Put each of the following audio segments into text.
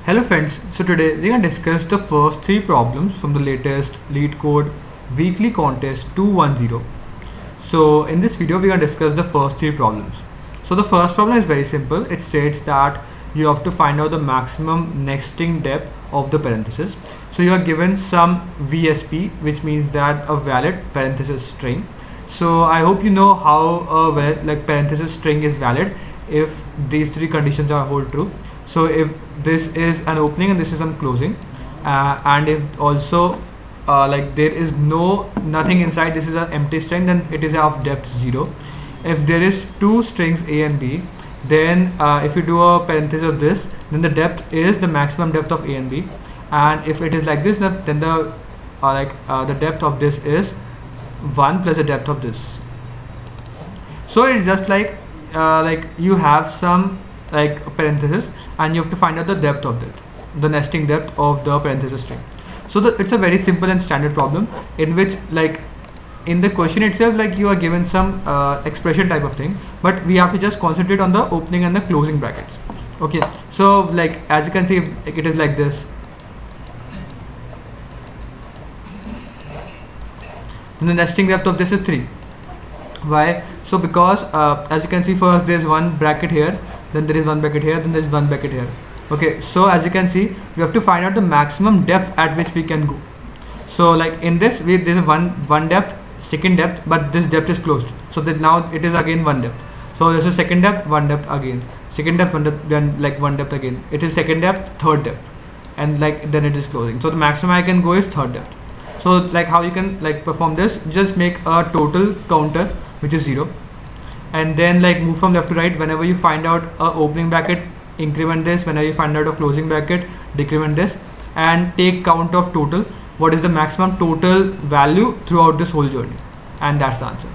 Hello friends, so today we're going to discuss the first three problems from the latest LeetCode weekly contest 210. So in this video we're going to discuss the first three problems. So the first problem is very simple. It states that you have to find out the maximum nesting depth of the parenthesis. So you are given some VSP, which means that a valid parenthesis string. So I hope you know how a valid parenthesis string is valid if these three conditions are hold true. So if this is an opening and this is an closing, and if also there is nothing inside, this is an empty string, then it is of depth 0. If there is two strings A and B, then if you do a parenthesis of this, then the depth is the maximum depth of A and B. And if it is like this, then the depth of this is 1 plus the depth of this. So it's just like you have some parenthesis and you have to find out the depth of that, the nesting depth of the parenthesis string. So it's a very simple and standard problem in which in the question itself you are given some expression type of thing, but we have to just concentrate on the opening and the closing brackets. Okay, so as you can see, it is like this. And the nesting depth of this is 3. Why? So because as you can see, first there is one bracket here, then there is one bracket here, then there is one bracket here. Okay, so as you can see, we have to find out the maximum depth at which we can go. So in this there is one depth, second depth, but this depth is closed, so that now it is again one depth. So this is second depth, one depth again, second depth, one depth, then one depth again. It is second depth, third depth, and then it is closing. So the maximum I can go is third depth. So how you can perform this, just make a total counter which is 0, and then move from left to right. Whenever you find out a opening bracket, increment this. Whenever you find out a closing bracket, decrement this, and take count of total. What is the maximum total value throughout this whole journey? And that's the answer.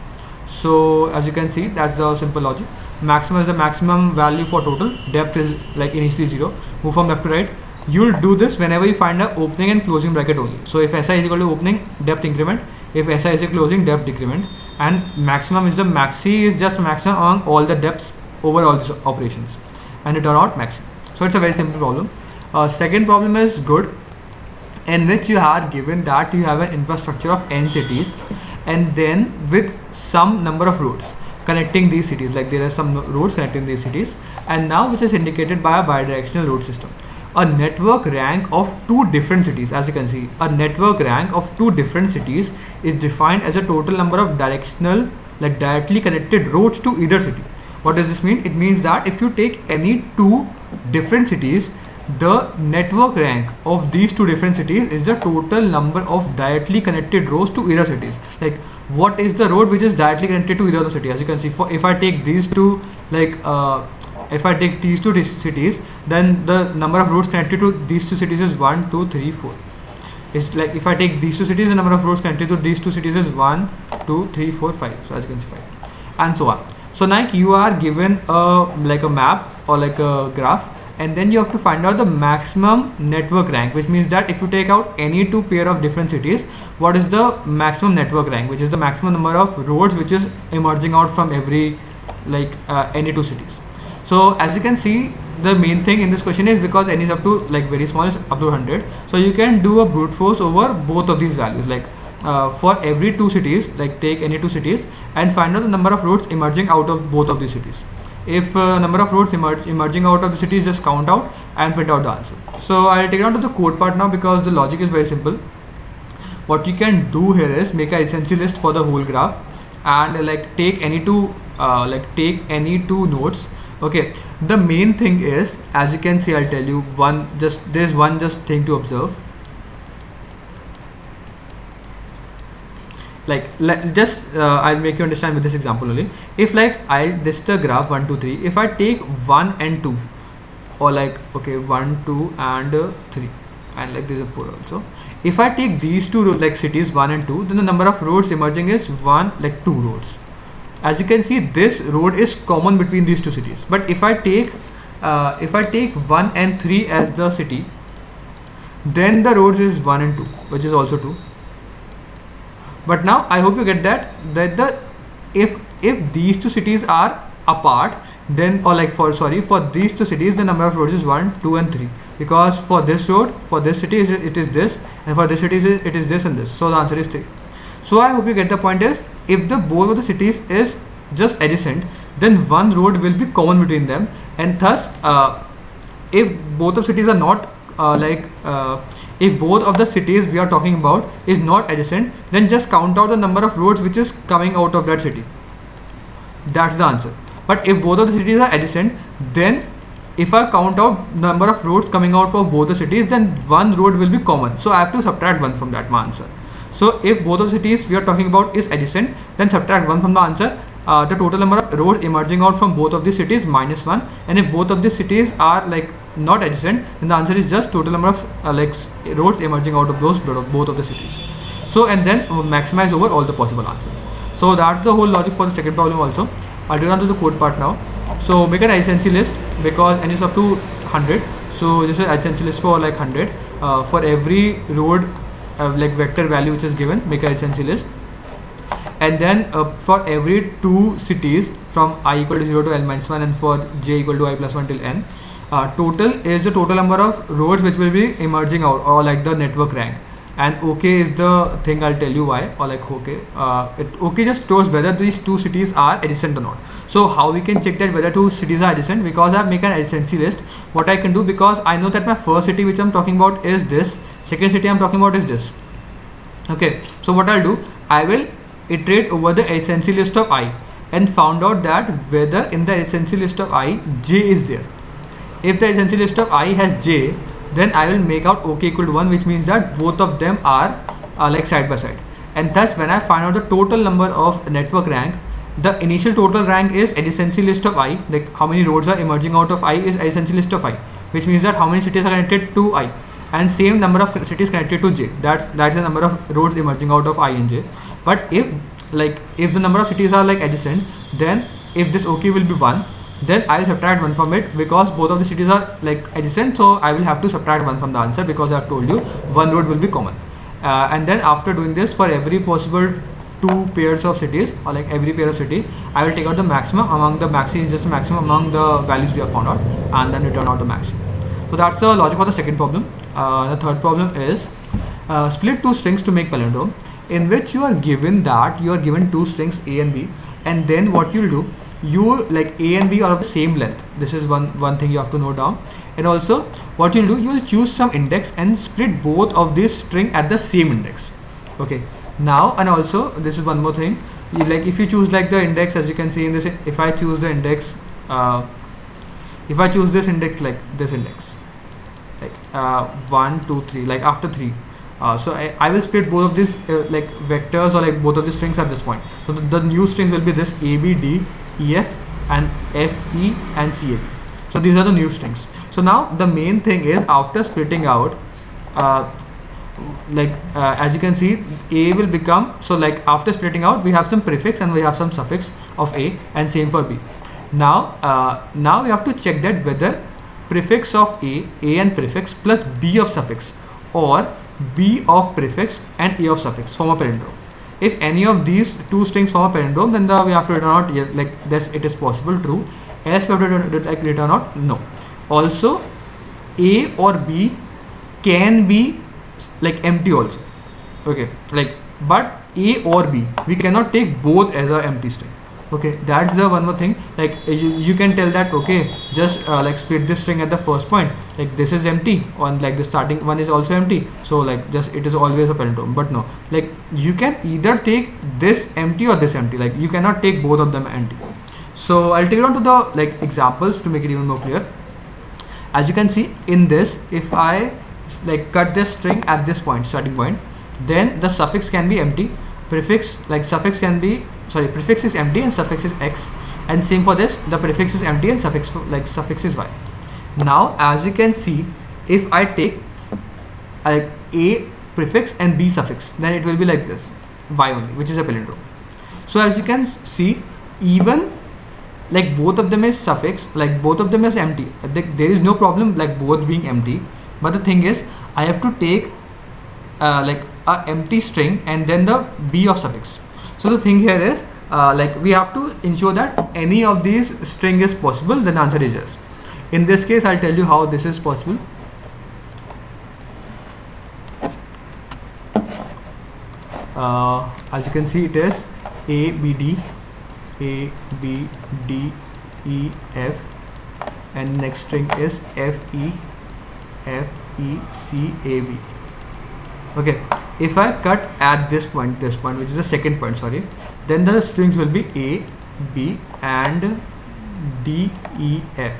So as you can see, that's the simple logic. Maximum is the maximum value for total. Depth is initially 0. Move from left to right. You'll do this whenever you find a opening and closing bracket only. So if SI is equal to opening, depth increment. If SI is equal to closing, depth decrement. And maximum is the maxi is just maximum among all the depths over all these operations, and return out maximum. So it's a very simple problem. Second problem is good, in which you are given that you have an infrastructure of n cities, and then with some number of roads connecting these cities, there are some roads connecting these cities, and now which is indicated by a bidirectional road system. A network rank of two different cities, as you can see, a network rank of two different cities is defined as a total number of directional directly connected roads to either city. What does this mean? It means that if you take any two different cities, the network rank of these two different cities is the total number of directly connected roads to either cities. What is the road which is directly connected to either of the city? As you can see, if I take these two if I take these two cities, then the number of roads connected to these two cities is 1, 2, 3, 4. It's if I take these two cities, the number of roads connected to these two cities is 1, 2, 3, 4, 5. So as you can see, 5, and so on. So you are given a map or a graph, and then you have to find out the maximum network rank, which means that if you take out any two pair of different cities, what is the maximum network rank, which is the maximum number of roads which is emerging out from every any two cities. So as you can see, the main thing in this question is because n is up to very small, is up to 100. So you can do a brute force over both of these values. For every two cities, take any two cities and find out the number of roads emerging out of both of these cities. If number of roads emerging out of the cities, just count out and print out the answer. So I'll take it on to the code part now, because the logic is very simple. What you can do here is make a recency list for the whole graph, and take any two nodes. Okay, the main thing is, as you can see, I'll tell you there's one thing to observe. I'll make you understand with this example only. If this is the graph 1, 2, 3. If I take 1 and 2, or 1, 2 and 3, and this is 4 also. If I take these two cities 1 and 2, then the number of roads emerging is 2 roads. As you can see, this road is common between these two cities. But if I take 1 and 3 as the city, then the roads is 1 and 2, which is also 2. But now I hope you get that if these two cities are apart, then, or like for these two cities the number of roads is 1, 2 and 3, because for this road, for this city it is this, and for this city it is this and this, so the answer is 3. So I hope you get the point. Is if the both of the cities is just adjacent, then one road will be common between them, and thus if both of cities are not if both of the cities we are talking about is not adjacent, then just count out the number of roads which is coming out of that city. That's the answer. But if both of the cities are adjacent, then if I count out number of roads coming out for both the cities, then one road will be common, so I have to subtract 1 from that, my answer. So if both of the cities we are talking about is adjacent, then subtract 1 from the answer. The total number of roads emerging out from both of the cities -1, and if both of the cities are like not adjacent, then the answer is just total number of roads emerging out of those both of the cities. So and then maximize over all the possible answers. So that's the whole logic for the second problem also. I'll get on to the code part now. So make an adjacency list, because n is up to 100, so this is adjacency list for like 100. For every road like vector value which is given, make an adjacency list. And then for every two cities from I equal to 0 to n minus 1, and for j equal to I plus 1 till n, total is the total number of roads which will be emerging out, or like the network rank. And OK is the thing, I'll tell you why, or like OK. OK just stores whether these two cities are adjacent or not. So how we can check that whether two cities are adjacent? Because I make an adjacency list. What I can do, because I know that my first city which I'm talking about is this, second city I'm talking about is this. Okay, so what I'll do, I will iterate over the adjacency list of I and found out that whether in the adjacency list of I, j is there. If the adjacency list of I has j, then I will make out OK equal to 1, which means that both of them are like side by side. And thus when I find out the total number of network rank, the initial total rank is adjacency list of I, like how many roads are emerging out of I is adjacency list of I, which means that how many cities are connected to I, and same number of cities connected to j, that's the number of roads emerging out of I and j. But if the number of cities are like adjacent, then if this OK will be 1, then I'll subtract 1 from it, because both of the cities are like adjacent, so I will have to subtract 1 from the answer, because I have told you one road will be common. And then after doing this, for every possible two pairs of cities, or like every pair of city, I will take out the maximum among the maxi is just the maximum among the values we have found out, and then return out the maxi. So that's the logic for the second problem. The third problem is split two strings to make palindrome, in which you are given that you are given two strings A and B, and then what you'll do, you like A and B are of the same length. This is one thing you have to note down. And also what you'll do, you'll choose some index and split both of this string at the same index. Okay, now, and also this is one more thing, like if you choose like the index, as you can see in this, if I choose the index, if I choose this index, like this index, like 1 2 3, like after 3, so I will split both of these like vectors, or like both of the strings at this point. So the new strings will be this A B D E F and F E and C A B. So these are the new strings. So now the main thing is, after splitting out, as you can see, A will become, so like after splitting out we have some prefix and we have some suffix of A, and same for B. Now now we have to check that whether prefix of A and prefix plus B of suffix, or B of prefix and A of suffix form a palindrome. If any of these two strings form a palindrome, then we have to return out like this, it is possible, true, else we have to return out no. Also A or B can be like empty also. Okay, like, but A or B, we cannot take both as a empty string. Okay, that's the one more thing, like you can tell that, okay, just like split this string at the first point, like this is empty, and like the starting one is also empty, so like just it is always a palindrome. But no, like you can either take this empty or this empty, like you cannot take both of them empty. So I'll take it on to the like examples to make it even more clear. As you can see in this, if I like cut this string at this point, starting point, then the suffix can be empty, prefix like suffix can be, sorry, prefix is empty and suffix is x, and same for this, the prefix is empty and suffix like suffix is y. Now as you can see, if I take like A prefix and B suffix, then it will be like this, y only, which is a palindrome. So as you can see, even like both of them is suffix, like both of them is empty, there is no problem like both being empty, but the thing is I have to take like a empty string and then the B of suffix. So the thing here is like we have to ensure that any of these string is possible, then answer is yes. In this case, I'll tell you how this is possible. As you can see, it is A B D E F, and next string is F E C A B. Okay, if I cut at this point, which is the second point, sorry, then the strings will be A, B and D, E, F,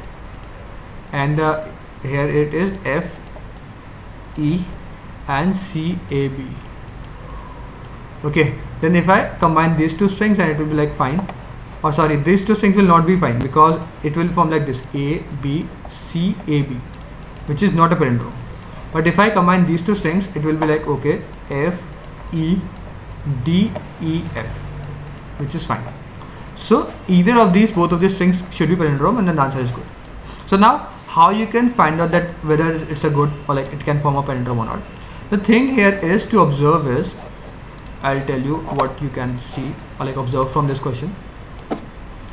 and here it is F, E and C, A, B. Okay, then if I combine these two strings, and it will be like fine, or sorry, these two strings will not be fine because it will form like this, A, B, C, A, B, which is not a palindrome. But if I combine these two strings, it will be like, okay, F, E, D, E, F, which is fine. So either of these, both of these strings should be palindrome, and then the answer is good. So now, how you can find out that whether it's a good or like it can form a palindrome or not? The thing here is to observe is, I'll tell you what you can see or like observe from this question.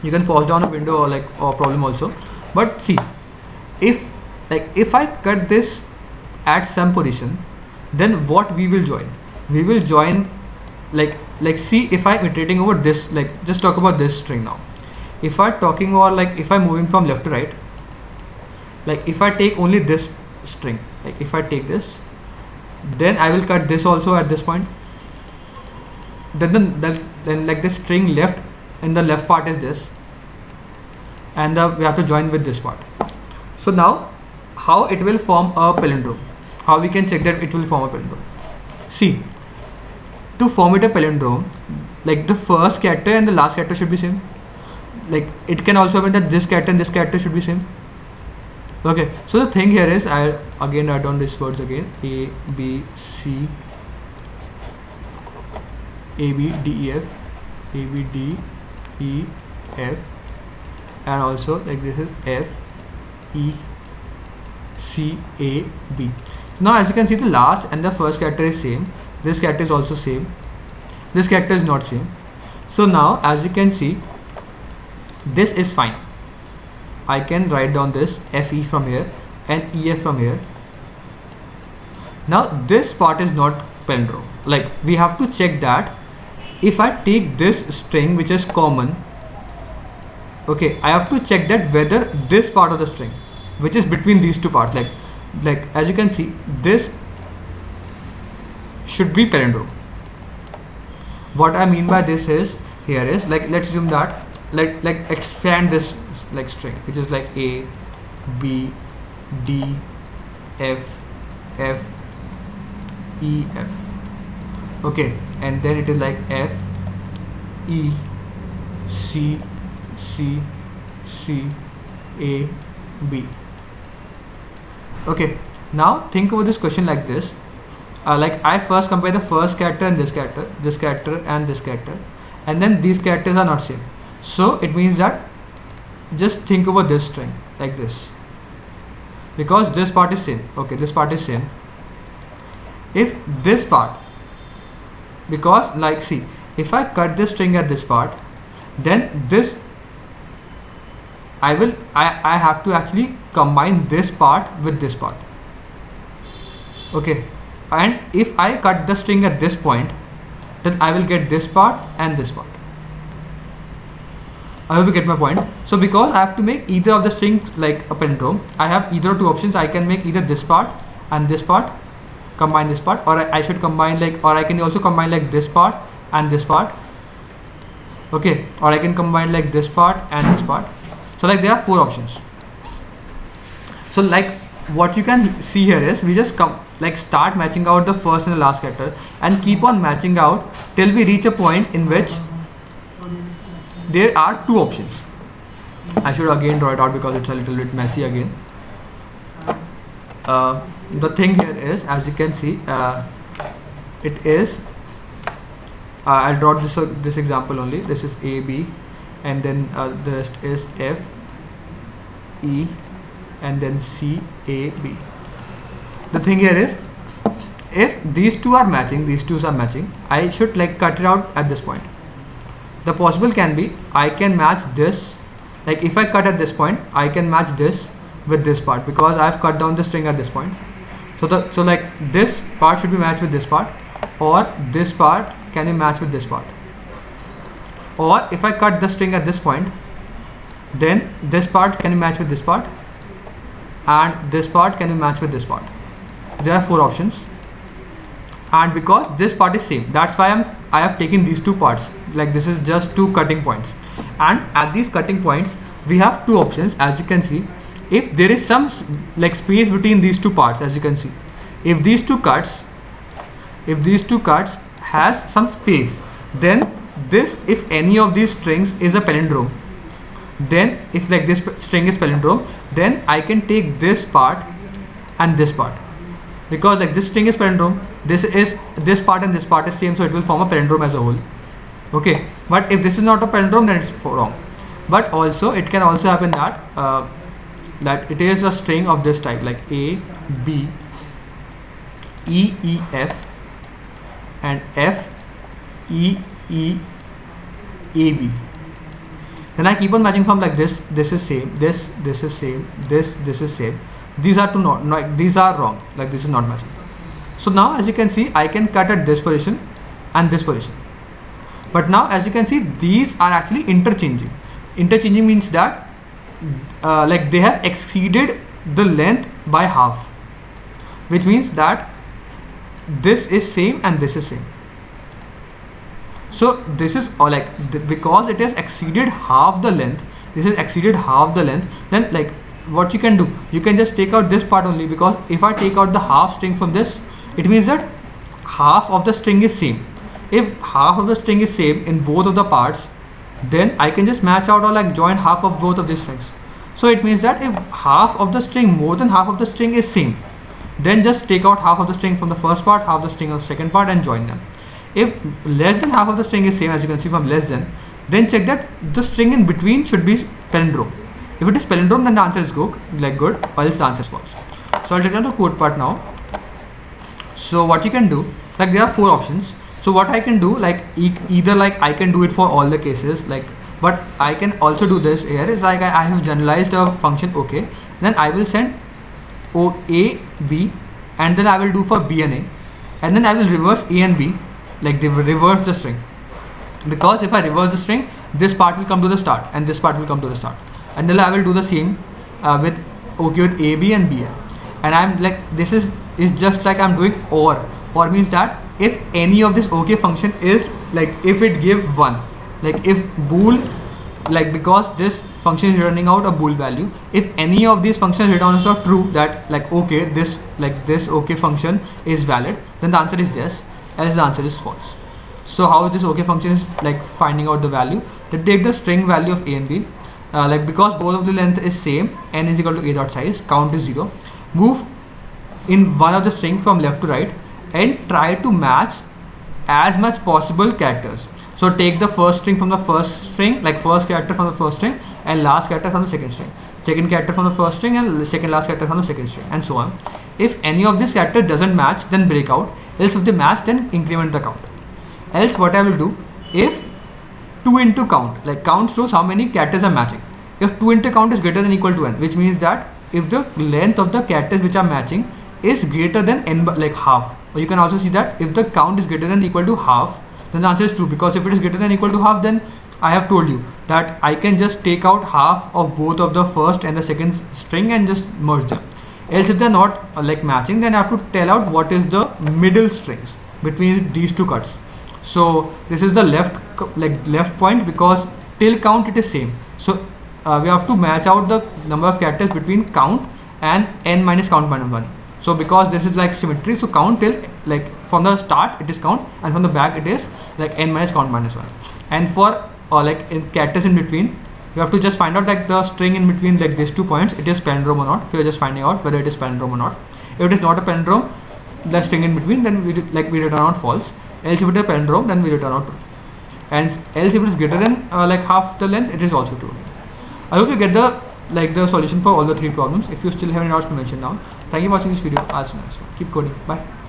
You can pause down a window or like or problem also, but see, if I cut this at some position, then what we will join? We will join like see, if I'm iterating over this, like just talk about this string now. If I'm talking or like if I'm moving from left to right, like if I take only this string, like if I take this, then I will cut this also at this point. Then like this string left in the left part is this, and we have to join with this part. So now, how it will form a palindrome? How we can check that it will form a palindrome? See, to form it a palindrome, like the first character and the last character should be same. Like it can also happen that this character and this character should be same. Okay, so the thing here is, I'll again write down these words again: A, B, C, A, B, D, E, F, A, B, D, E, F, and also like this is F, E, C, A, B. Now as you can see, the last and the first character is same. This character is also same. This character is not same. So now as you can see, this is fine. I can write down this FE from here and EF from here. Now this part is not palindrome. Like we have to check that if I take this string which is common, okay, I have to check that whether this part of the string which is between these two parts, like as you can see, this should be palindrome. What I mean by this is, here is like, let's assume that like expand this like string which is like A, B, D, F, F, E, F. Okay, and then it is like F, E, C, C, C, A, B. Okay, now think over this question like this. Like I first compare the first character and this character and this character, and then these characters are not same. So it means that just think over this string like this, because this part is same. Okay, this part is same. If this part, because like see, if I cut this string at this part, then this I have to actually combine this part with this part. Okay, and if I cut the string at this point, then I will get this part and this part. I hope you get my point. So because I have to make either of the strings like a palindrome, I have either two options. I can make either this part and this part, combine this part, or I should combine like, or I can also combine like this part and this part. Okay, or I can combine like this part and this part. So like there are four options. So like what you can see here is, we just start matching out the first and the last character and keep on matching out till we reach a point in which there are two options. I should again draw it out because it's a little bit messy again. The thing here is, as you can see, it is I'll draw this example only. This is A, B, and then the rest is F, E, and then C, A, B. The thing here is, if these two are matching, I should like cut it out at this point. the possible can be I can match this, like if I cut at this point, I can match this with this part because I've cut down the string at this point. So like this part should be matched with this part, or this part can be matched with this part. Or if I cut the string at this point, then this part can be matched with this part, and this part can be matched with this part. There are 4 options, and because this part is same, that's why I have taken these 2 parts. Like this is just 2 cutting points, and at these cutting points we have 2 options. As you can see, if there is some like space between these 2 parts, as you can see, if these two cuts has some space, then this, if any of these strings is a palindrome, then if like this string is palindrome, then I can take this part and this part, because like this string is palindrome, this part and this part is same, so it will form a palindrome as a whole. Okay, but if this is not a palindrome, then it's wrong. But also it can also happen that that it is a string of this type, like A, B, E, E, F, and F, E, E, A, B. Then I keep on matching from like this is same, this is same, this is same. These are these are wrong, like this is not matching. So now as you can see, I can cut at this position and this position. But now as you can see, these are actually interchanging. Interchanging means that like they have exceeded the length by half, which means that this is same and this is same. So this is like because it has exceeded half the length, this is exceeded half the length, then like what you can do, you can just take out this part only, because if I take out the half string from this, it means that half of the string is same. If half of the string is same in both of the parts, then I can just match out or like join half of both of these strings. So it means that if half of the string, more than half of the string is same, then just take out half of the string from the first part, half of the string of the second part, and join them. If less than half of the string is same, as you can see from less than, then check that the string in between should be palindrome. If it is palindrome, then the answer is good, or else the answer is false. So I'll take down the code part now. So what you can do, like there are 4 options. So what I can do, like either like I can do it for all the cases, like, but I can also do this here is like I have generalized a function OK, then I will send A, B, and then I will do for B and A, and then I will reverse A and B, like they will reverse the string, because if I reverse the string, this part will come to the start and this part will come to the start, and then I will do the same with OK with A, B, and B, and I'm like this is just like I'm doing or means that if any of this OK function is like, if it give 1, like if bool, like because this function is returning out a bool value, if any of these functions returns out true, that like okay, this OK function is valid, then the answer is yes, else the answer is false. So how this OK function is like finding out the value, they take the string value of A and B, like because both of the length is same, n is equal to a dot size, count is 0, move in one of the string from left to right and try to match as much possible characters. So take the first string from the first string, like first character from the first string, and last character from the second string, second character from the first string, and second last character from the second string, and so on. If any of this character doesn't match, then break out, else if they match, then increment the count. Else what I will do, if 2 into count, like count shows how many characters are matching, if 2 into count is greater than or equal to n, which means that if the length of the characters which are matching is greater than n, like half, or you can also see that if the count is greater than or equal to half, then the answer is true, because if it is greater than or equal to half, then I have told you that I can just take out half of both of the first and the second string and just merge them. Else if they are not like matching, then I have to tell out what is the middle strings between these 2 cuts. So this is the left point, because till count it is same. So we have to match out the number of characters between count and n minus count minus 1. So because this is like symmetry, so count till like from the start it is count, and from the back it is like n minus count minus 1. And for like in characters in between, you have to just find out like the string in between like these 2 points, it is palindrome or not. If you are just finding out whether it is palindrome or not. If it is not a palindrome, the string in between, then we return out false. Else if it is a palindrome, then we return out true. And else if it is greater than like half the length, it is also true. I hope you get the solution for all the 3 problems. If you still have any doubts, mention down. Thank you for watching this video. I'll see you next one. Keep coding. Bye.